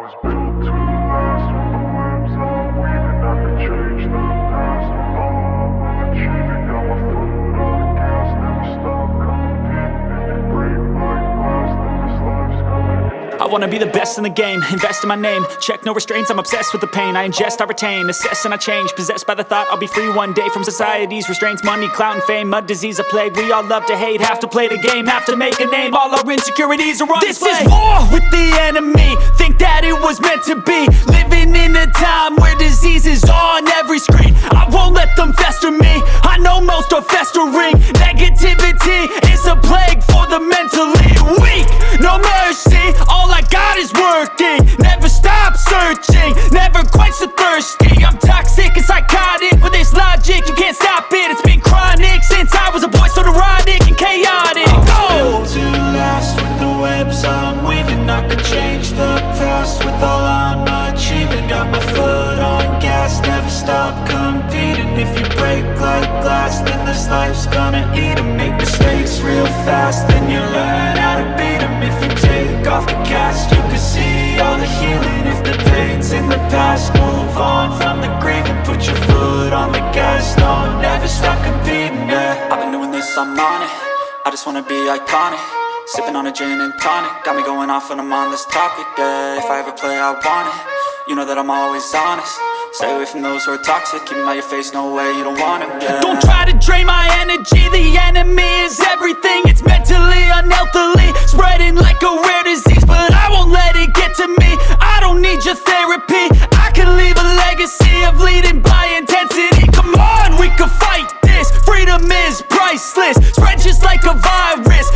was built to last. With the webs I'm weaving, I could change the past. With all I'm achieving, got my foot on the gas. Never stop competing. If you break like glass, then this life's gonna end. I wanna be the best in the game, invest in my name. Check no restraints, I'm obsessed with the pain. I ingest, I retain, assess and I change. Possessed by the thought I'll be free one day from society's restraints. Money, clout and fame, mud, disease, a plague. We all love to hate, have to play the game, have to make a name. All our insecurities are on display. This is war with the enemy, think that it was meant to be. Living in a time where disease is on every screen. I won't let them fester me, I know most are festering. Negativity is a plague for the mentally weak. No mercy, all I got is working. Never stop searching, never quench the thirsty. I'm toxic and psychotic with this logic, you can't stop it. It's been chronic since I was a boy, so neurotic and chaotic. Built to last. With the webs I'm weaving, I could change the past. With all I'm achieving, got my foot on gas. Never stop competing. If you break like glass, then this life's gonna eat 'em. Make mistakes real fast, then you learn how to beat 'em. If you take off the cast, you can see all the healing. If the pain's in the past, move on from the grave and put your foot on the gas. No, never stop competing, yeah. I've been doing this, I'm on it. I just wanna be iconic. Sipping on a gin and tonic, got me going off when I'm on this topic, yeah. If I ever play, I want it. You know that I'm always honest. Stay away from those who are toxic. Keep them out your face, no way, you don't want it, yeah. Don't try to drain my energy. The enemy is everything. It's mentally, unhealthily, spreading like a rare disease. But I won't let it get to me. I don't need your therapy. I can leave a legacy of leading by intensity. Come on, we can fight this. Freedom is priceless. Spread just like a virus.